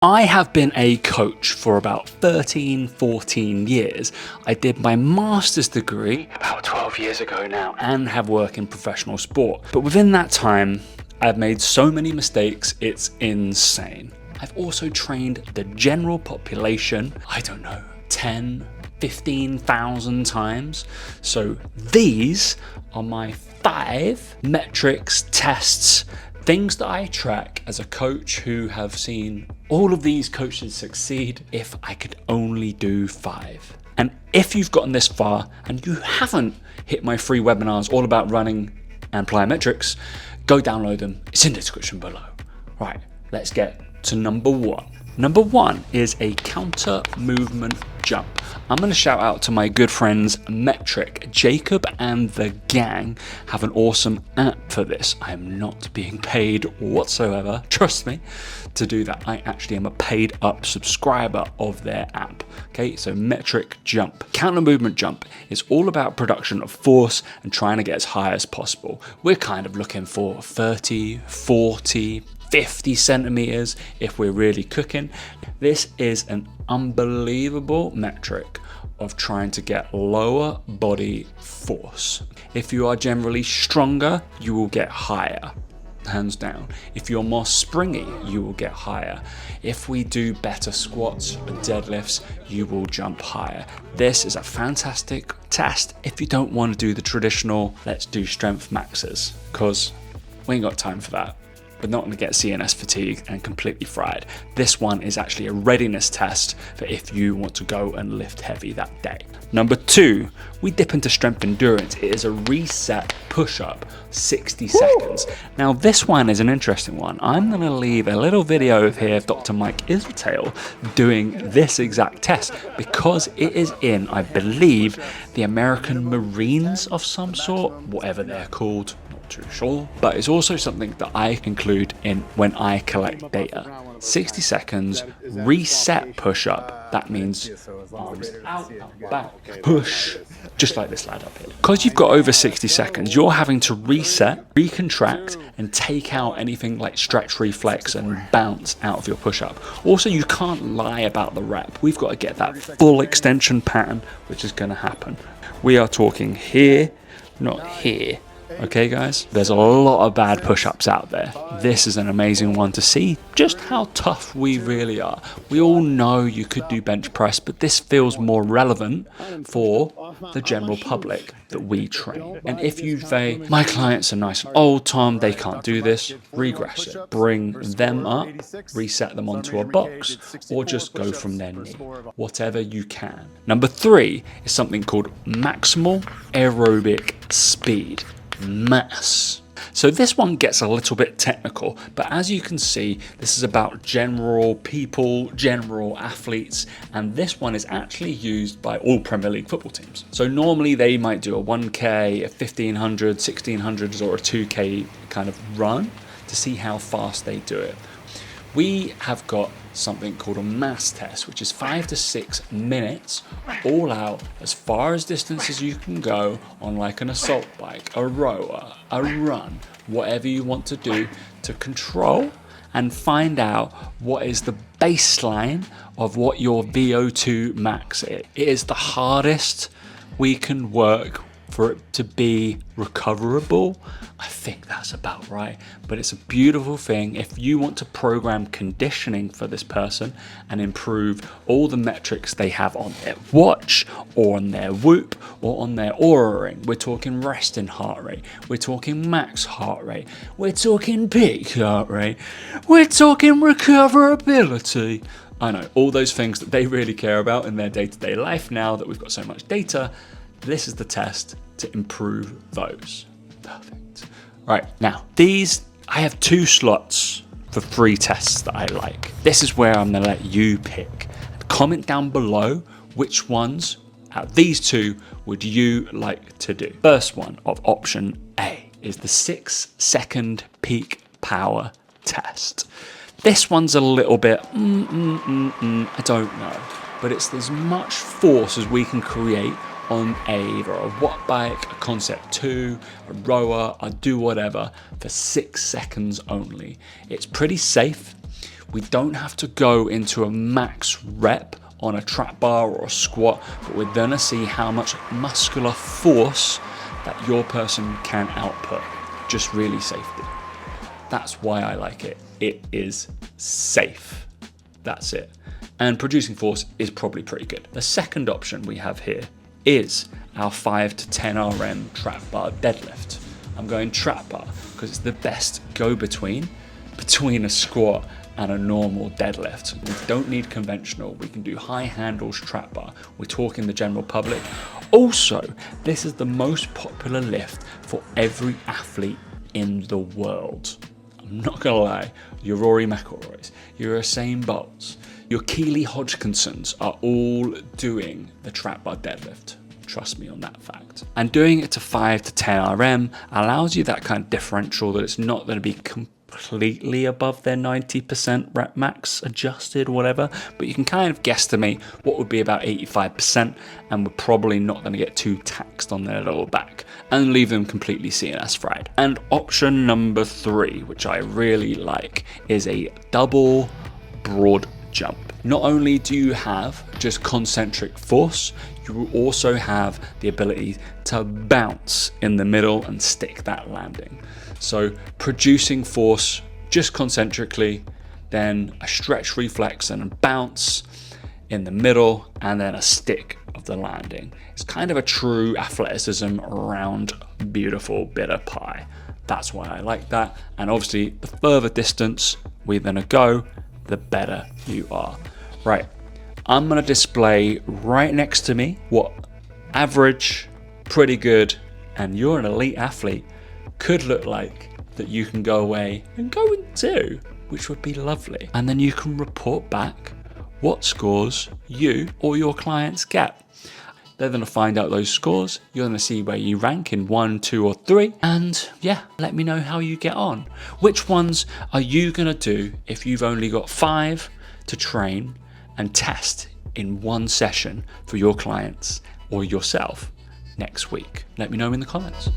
I have been a coach for about 13, 14 years. I did my master's degree about 12 years ago now and have worked in professional sport. But within that time, I've made so many mistakes, it's insane. I've also trained the general population, I don't know, 10, 15,000 times. So these are my 5 metrics, tests, things that I track as a coach who have seen all of these coaches succeed if I could only do 5. And if you've gotten this far and you haven't hit my free webinars all about running and plyometrics, go download them. It's in the description below. Right, let's get to number 1. Number 1 is a counter movement jump. I'm going to shout out to my good friends Metric. Jacob and the gang have an awesome app for this. I am not being paid whatsoever, trust me, to do that. I actually am a paid up subscriber of their app. Okay, so Metric Jump. Counter movement jump is all about production of force and trying to get as high as possible. We're kind of looking for 30, 40, 50 centimeters if we're really cooking. This is an unbelievable metric of trying to get lower body force. If you are generally stronger, you will get higher, hands down. If you're more springy, you will get higher. If we do better squats or deadlifts, you will jump higher. This is a fantastic test if you don't want to do the traditional, let's do strength maxes, because we ain't got time for that. We're not going to get CNS fatigue and completely fried. This one is actually a readiness test for if you want to go and lift heavy that day. Number 2, we dip into strength endurance. It is a reset push-up, 60 seconds. Now this one is an interesting one. I'm going to leave a little video of here of Dr. Mike Israel doing this exact test because it is in, I believe, the American Marines of some sort, whatever they're called. Too sure, but it's also something that I include in when I collect data. 60 seconds, reset push-up. That means arms out, back, push, just like this lad up here. Because you've got over 60 seconds, you're having to reset, recontract, and take out anything like stretch reflex and bounce out of your push-up. Also, you can't lie about the rep. We've got to get that full extension pattern, which is going to happen. We are talking here, not here. Okay guys, there's a lot of bad push-ups out there. This is an amazing one to see just how tough we really are. We all know you could do bench press, but this feels more relevant for the general public that we train. And if you say, my clients are nice and old, Tom, they can't do this, regress it. Bring them up, reset them onto a box, or just go from their knee. Whatever you can. Number 3 is something called Maximal Aerobic Speed. Mass. So this one gets a little bit technical, but as you can see, this is about general people, general athletes, and this one is actually used by all Premier League football teams. So normally they might do a 1K, a 1500, 1600s, or a 2K kind of run to see how fast they do it. We have got something called a mass test, which is 5 to 6 minutes, all out, as far as distance as you can go on like an assault bike, a rower, a run, whatever you want to do to control and find out what is the baseline of what your VO2 max is. It is the hardest we can work for it to be recoverable. I think that's about right, but it's a beautiful thing if you want to program conditioning for this person and improve all the metrics they have on their watch or on their Whoop or on their Oura ring. We're talking resting heart rate, we're talking max heart rate, we're talking peak heart rate, we're talking recoverability. I know, all those things that they really care about in their day-to-day life now that we've got so much data. This is the test to improve those. Perfect. Right, now these, I have 2 slots for 3 tests that I like. This is where I'm gonna let you pick. Comment down below which ones out of these 2 would you like to do. First one of option A is the 6-second peak power test. This one's a little bit, I don't know, but it's as much force as we can create on either a watt bike, a Concept 2, a rower, I do whatever for 6 seconds only. It's pretty safe. We don't have to go into a max rep on a trap bar or a squat, but we're gonna see how much muscular force that your person can output. Just really safety. That's why I like it. It is safe. That's it. And producing force is probably pretty good. The second option we have here is our 5 to 10 RM trap bar deadlift. I'm going trap bar because it's the best go-between between a squat and a normal deadlift. We don't need conventional. We can do high handles trap bar. We're talking the general public. Also, this is the most popular lift for every athlete in the world. I'm not gonna lie, your Rory McIlroys, your Usain Bolts, your Keely Hodgkinsons are all doing the trap bar deadlift. Trust me on that fact. And doing it to 5 to 10 RM allows you that kind of differential that it's not gonna be completely above their 90% rep max adjusted, whatever, but you can kind of guesstimate what would be about 85%, and we're probably not going to get too taxed on their lower back and leave them completely CNS fried. And option number 3, which I really like, is a double broad jump. Not only do you have just concentric force, you will also have the ability to bounce in the middle and stick that landing. So producing force just concentrically, then a stretch reflex and a bounce in the middle, and then a stick of the landing. It's kind of a true athleticism round beautiful bit of pie. That's why I like that. And obviously the further distance we're gonna go, the better you are. Right, I'm gonna display right next to me what average, pretty good, and you're an elite athlete could look like that you can go away and go and do, which would be lovely. And then you can report back what scores you or your clients get. They're gonna find out those scores. You're gonna see where you rank in 1, 2, or 3. And yeah, let me know how you get on. Which ones are you gonna do if you've only got 5 to train and test in one session for your clients or yourself next week? Let me know in the comments.